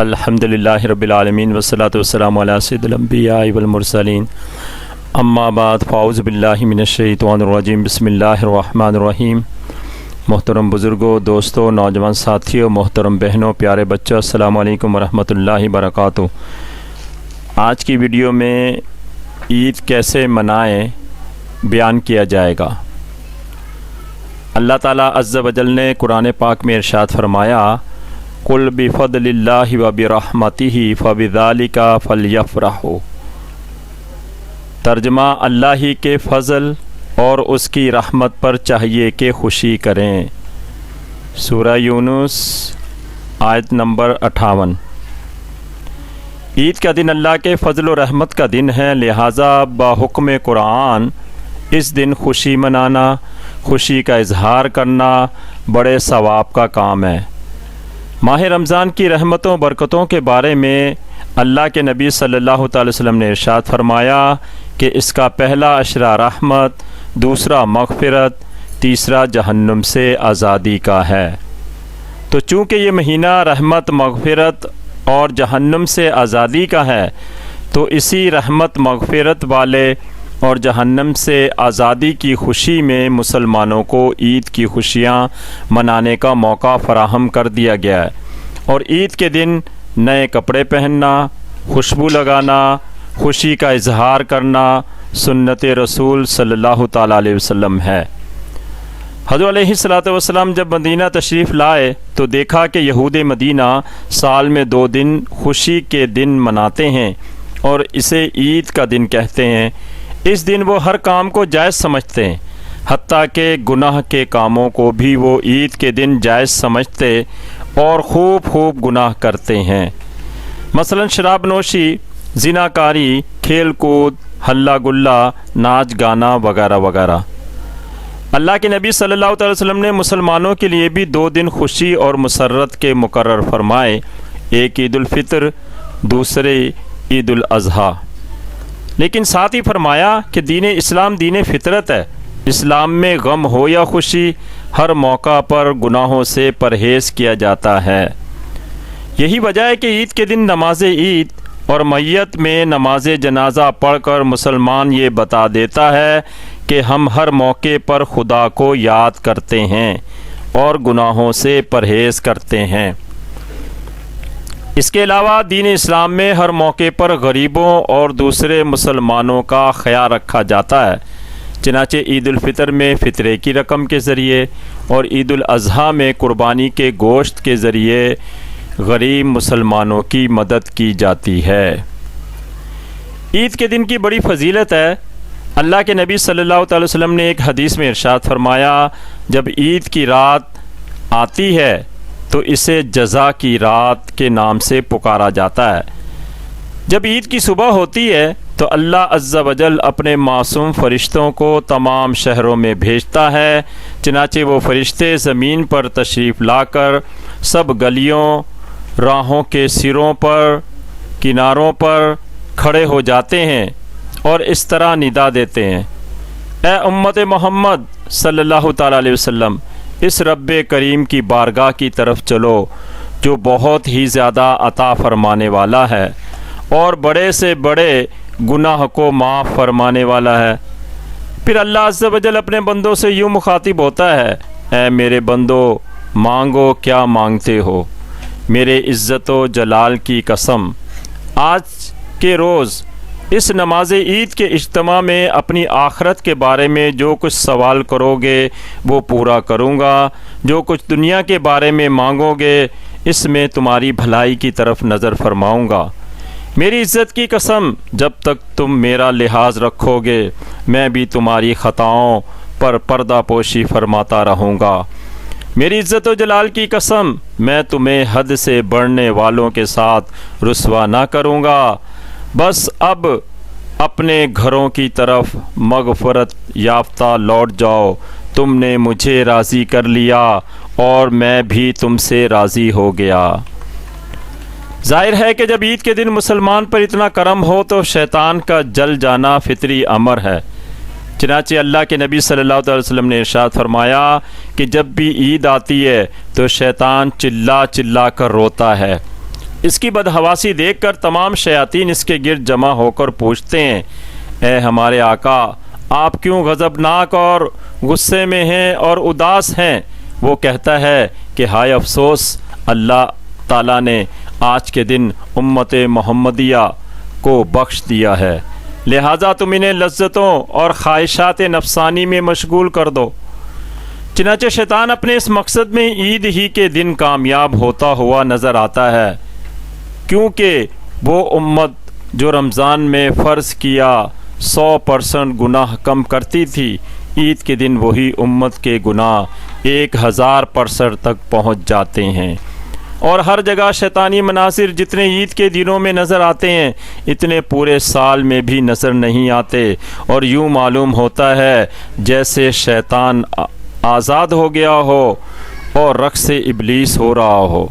الحمدللہ رب العالمین والصلاة والسلام علی سید الانبیاء والمرسلین اما بعد فاعوذ باللہ من الشیطان الرجیم بسم اللہ الرحمن الرحیم۔ محترم بزرگوں، دوستوں، نوجوان ساتھیوں، محترم بہنوں، پیارے بچوں، السلام علیکم ورحمۃ اللہ وبرکاتہ۔ آج کی ویڈیو میں عید کیسے منائیں بیان کیا جائے گا۔ اللہ تعالیٰ عز و جل نے قرآن پاک میں ارشاد فرمایا، قل بفضل اللہ وبرحمتہ فبذالک فلیفرحوا۔ ترجمہ، اللہ ہی کے فضل اور اس کی رحمت پر چاہیے کہ خوشی کریں۔ سورہ یونس آیت نمبر 58۔ عید کا دن اللہ کے فضل و رحمت کا دن ہے، لہٰذا بحکم قرآن اس دن خوشی منانا، خوشی کا اظہار کرنا بڑے ثواب کا کام ہے۔ ماہ رمضان کی رحمتوں برکتوں کے بارے میں اللہ کے نبی صلی اللہ تعالی وسلم نے ارشاد فرمایا کہ اس کا پہلا عشرہ رحمت، دوسرا مغفرت، تیسرا جہنم سے آزادی کا ہے۔ تو چونکہ یہ مہینہ رحمت، مغفرت اور جہنم سے آزادی کا ہے، تو اسی رحمت، مغفرت والے اور جہنم سے آزادی کی خوشی میں مسلمانوں کو عید کی خوشیاں منانے کا موقع فراہم کر دیا گیا ہے، اور عید کے دن نئے کپڑے پہننا، خوشبو لگانا، خوشی کا اظہار کرنا سنت رسول صلی اللہ تعالیٰ علیہ وسلم ہے۔ حضرت علیہ السلام جب مدینہ تشریف لائے تو دیکھا کہ یہود مدینہ سال میں 2 دن خوشی کے دن مناتے ہیں اور اسے عید کا دن کہتے ہیں۔ اس دن وہ ہر کام کو جائز سمجھتے ہیں، حتیٰ کہ گناہ کے کاموں کو بھی وہ عید کے دن جائز سمجھتے اور خوب گناہ کرتے ہیں، مثلا شراب نوشی، زناکاری، کھیل کود، ہلا گلا، ناچ گانا وغیرہ وغیرہ۔ اللہ کے نبی صلی اللہ علیہ وسلم نے مسلمانوں کے لیے بھی 2 دن خوشی اور مسرت کے مقرر فرمائے، ایک عید الفطر، دوسرے عید الاضحیٰ۔ لیکن ساتھ ہی فرمایا کہ دین اسلام دین فطرت ہے، اسلام میں غم ہو یا خوشی ہر موقع پر گناہوں سے پرہیز کیا جاتا ہے۔ یہی وجہ ہے کہ عید کے دن نماز عید اور میت میں نماز جنازہ پڑھ کر مسلمان یہ بتا دیتا ہے کہ ہم ہر موقع پر خدا کو یاد کرتے ہیں اور گناہوں سے پرہیز کرتے ہیں۔ اس کے علاوہ دین اسلام میں ہر موقع پر غریبوں اور دوسرے مسلمانوں کا خیال رکھا جاتا ہے، چنانچہ عید الفطر میں فطرے کی رقم کے ذریعے اور عید الاضحیٰ میں قربانی کے گوشت کے ذریعے غریب مسلمانوں کی مدد کی جاتی ہے۔ عید کے دن کی بڑی فضیلت ہے۔ اللہ کے نبی صلی اللہ تعالی وسلم نے ایک حدیث میں ارشاد فرمایا، جب عید کی رات آتی ہے تو اسے جزا کی رات کے نام سے پکارا جاتا ہے۔ جب عید کی صبح ہوتی ہے تو اللہ عز و جل اپنے معصوم فرشتوں کو تمام شہروں میں بھیجتا ہے، چنانچہ وہ فرشتے زمین پر تشریف لا کر سب گلیوں، راہوں کے سروں پر، کناروں پر کھڑے ہو جاتے ہیں اور اس طرح ندا دیتے ہیں، اے امت محمد صلی اللہ تعالیٰ علیہ وسلم، اس رب کریم کی بارگاہ کی طرف چلو جو بہت ہی زیادہ عطا فرمانے والا ہے اور بڑے سے بڑے گناہ کو معاف فرمانے والا ہے۔ پھر اللہ عز و جل اپنے بندوں سے یوں مخاطب ہوتا ہے، اے میرے بندو، مانگو کیا مانگتے ہو، میرے عزت و جلال کی قسم، آج کے روز اس نماز عید کے اجتماع میں اپنی آخرت کے بارے میں جو کچھ سوال کرو گے وہ پورا کروں گا، جو کچھ دنیا کے بارے میں مانگو گے اس میں تمہاری بھلائی کی طرف نظر فرماؤں گا۔ میری عزت کی قسم، جب تک تم میرا لحاظ رکھو گے میں بھی تمہاری خطاؤں پر پردہ پوشی فرماتا رہوں گا۔ میری عزت و جلال کی قسم، میں تمہیں حد سے بڑھنے والوں کے ساتھ رسوا نہ کروں گا۔ بس اب اپنے گھروں کی طرف مغفرت یافتہ لوٹ جاؤ، تم نے مجھے راضی کر لیا اور میں بھی تم سے راضی ہو گیا۔ ظاہر ہے کہ جب عید کے دن مسلمان پر اتنا کرم ہو تو شیطان کا جل جانا فطری امر ہے، چنانچہ اللہ کے نبی صلی اللہ علیہ وسلم نے ارشاد فرمایا کہ جب بھی عید آتی ہے تو شیطان چلا چلا کر روتا ہے، اس کی بدحواسی دیکھ کر تمام شیاطین اس کے گرد جمع ہو کر پوچھتے ہیں، اے ہمارے آقا، آپ کیوں غضبناک اور غصے میں ہیں اور اداس ہیں؟ وہ کہتا ہے کہ ہائے افسوس، اللہ تعالیٰ نے آج کے دن امت محمدیہ کو بخش دیا ہے، لہٰذا تم انہیں لذتوں اور خواہشات نفسانی میں مشغول کر دو۔ چنانچہ شیطان اپنے اس مقصد میں عید ہی کے دن کامیاب ہوتا ہوا نظر آتا ہے، کیونکہ وہ امت جو رمضان میں فرض کیا 100% گناہ کم کرتی تھی، عید کے دن وہی امت کے گناہ 1000% تک پہنچ جاتے ہیں، اور ہر جگہ شیطانی مناظر جتنے عید کے دنوں میں نظر آتے ہیں اتنے پورے سال میں بھی نظر نہیں آتے، اور یوں معلوم ہوتا ہے جیسے شیطان آزاد ہو گیا ہو اور رقص ابلیس ہو رہا ہو۔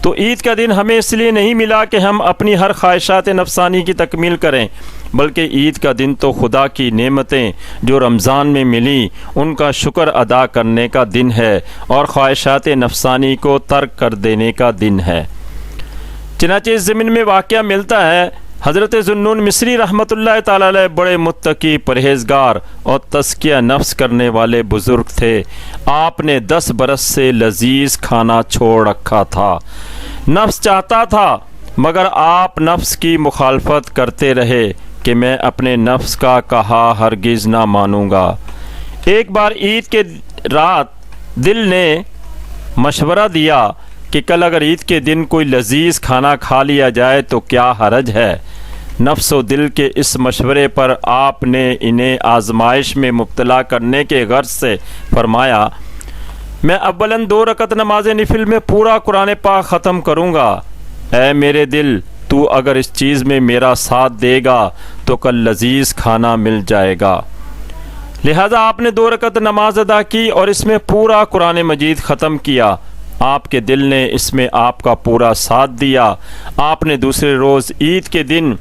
تو عید کا دن ہمیں اس لیے نہیں ملا کہ ہم اپنی ہر خواہشات نفسانی کی تکمیل کریں، بلکہ عید کا دن تو خدا کی نعمتیں جو رمضان میں ملی ان کا شکر ادا کرنے کا دن ہے اور خواہشات نفسانی کو ترک کر دینے کا دن ہے۔ چنانچہ اس ضمن میں واقعہ ملتا ہے، حضرت ذوالنون مصری رحمۃ اللہ تعالی علیہ بڑے متقی، پرہیزگار اور تزکیہ نفس کرنے والے بزرگ تھے۔ آپ نے 10 برس سے لذیذ کھانا چھوڑ رکھا تھا۔ نفس چاہتا تھا مگر آپ نفس کی مخالفت کرتے رہے کہ میں اپنے نفس کا کہا ہرگز نہ مانوں گا۔ ایک بار عید کے رات دل نے مشورہ دیا کہ کل اگر عید کے دن کوئی لذیذ کھانا کھا لیا جائے تو کیا حرج ہے؟ نفس و دل کے اس مشورے پر آپ نے انہیں آزمائش میں مبتلا کرنے کے غرض سے فرمایا، میں اولاً 2 رکعت نماز نفل میں پورا قرآن پاک ختم کروں گا۔ اے میرے دل، تو اگر اس چیز میں میرا ساتھ دے گا تو کل لذیذ کھانا مل جائے گا۔ لہذا آپ نے 2 رکعت نماز ادا کی اور اس میں پورا قرآن مجید ختم کیا۔ آپ کے دل نے اس میں آپ کا پورا ساتھ دیا۔ آپ نے دوسرے روز عید کے دن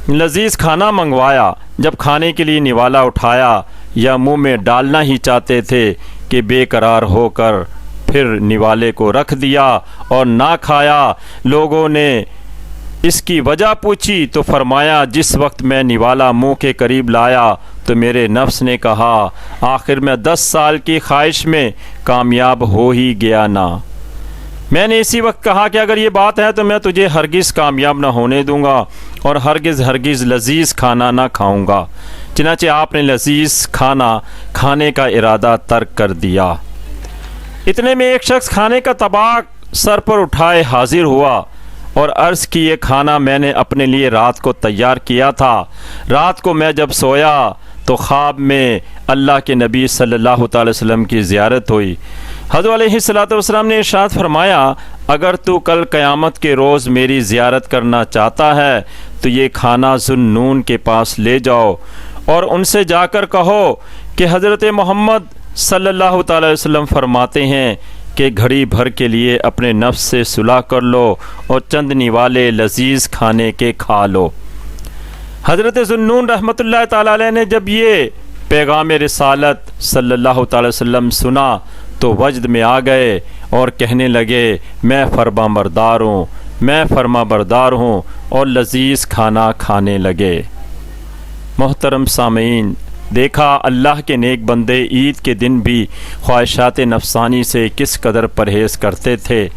لذیذ کھانا منگوایا۔ جب کھانے کے لیے نوالا اٹھایا یا منہ میں ڈالنا ہی چاہتے تھے کہ بے قرار ہو کر پھر نوالے کو رکھ دیا اور نہ کھایا۔ لوگوں نے اس کی وجہ پوچھی تو فرمایا، جس وقت میں نوالا منہ کے قریب لایا تو میرے نفس نے کہا، آخر میں 10 سال کی خواہش میں کامیاب ہو ہی گیا نا۔ میں نے اسی وقت کہا کہ اگر یہ بات ہے تو میں تجھے ہرگز کامیاب نہ ہونے دوں گا اور ہرگز لذیذ کھانا نہ کھاؤں گا۔ چنانچہ آپ نے لذیذ کھانا کھانے کا ارادہ ترک کر دیا۔ اتنے میں ایک شخص کھانے کا طبق سر پر اٹھائے حاضر ہوا اور عرض کی، یہ کھانا میں نے اپنے لیے رات کو تیار کیا تھا۔ رات کو میں جب سویا تو خواب میں اللہ کے نبی صلی اللہ تعالی وسلم کی زیارت ہوئی۔ حضرت علیہ السلام نے ارشاد فرمایا، اگر تو کل قیامت کے روز میری زیارت کرنا چاہتا ہے تو یہ کھانا ذوالنون کے پاس لے جاؤ اور ان سے جا کر کہو کہ حضرت محمد صلی اللہ تعالی وسلم فرماتے ہیں کہ گھڑی بھر کے لیے اپنے نفس سے صلح کر لو اور چند نوالے لذیذ کھانے کے کھا لو۔ حضرت ذوالنون رحمۃ اللہ تعالی علیہ نے جب یہ پیغام رسالت صلی اللہ تعالی وسلم سنا تو وجد میں آ گئے اور کہنے لگے، میں فرما بردار ہوں اور لذیذ کھانا کھانے لگے۔ محترم سامعین، دیکھا اللہ کے نیک بندے عید کے دن بھی خواہشات نفسانی سے کس قدر پرہیز کرتے تھے۔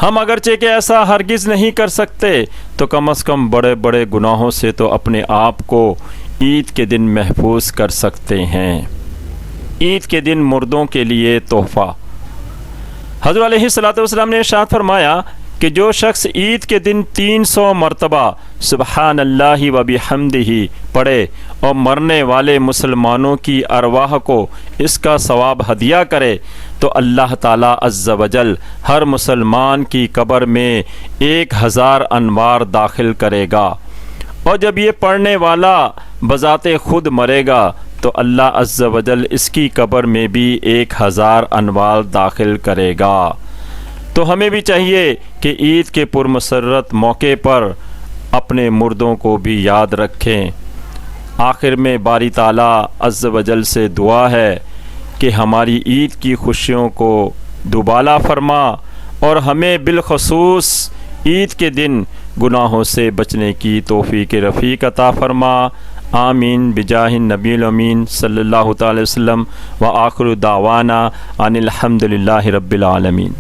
ہم اگرچہ کہ ایسا ہرگز نہیں کر سکتے تو کم از کم بڑے بڑے گناہوں سے تو اپنے آپ کو عید کے دن محفوظ کر سکتے ہیں۔ عید کے دن مردوں کے لیے تحفہ۔ حضرت علیہ السلام نے ارشاد فرمایا کہ جو شخص عید کے دن 300 مرتبہ سبحان اللہ و بحمدہ پڑھے اور مرنے والے مسلمانوں کی ارواح کو اس کا ثواب ہدیہ کرے تو اللہ تعالیٰ عز و جل ہر مسلمان کی قبر میں 1000 انوار داخل کرے گا، اور جب یہ پڑھنے والا بذات خود مرے گا تو اللہ عز و جل اس کی قبر میں بھی 1000 انوار داخل کرے گا۔ تو ہمیں بھی چاہیے کہ عید کے پرمسرت موقع پر اپنے مردوں کو بھی یاد رکھیں۔ آخر میں باری تعالیٰ عز و جل سے دعا ہے کہ ہماری عید کی خوشیوں کو دوبالا فرما اور ہمیں بالخصوص عید کے دن گناہوں سے بچنے کی توفیق رفیق عطا فرما۔ آمین بجاہ النبی الامین صلی اللہ تعالی وسلم، وآخر دعوانا ان الحمد للہ رب العالمین۔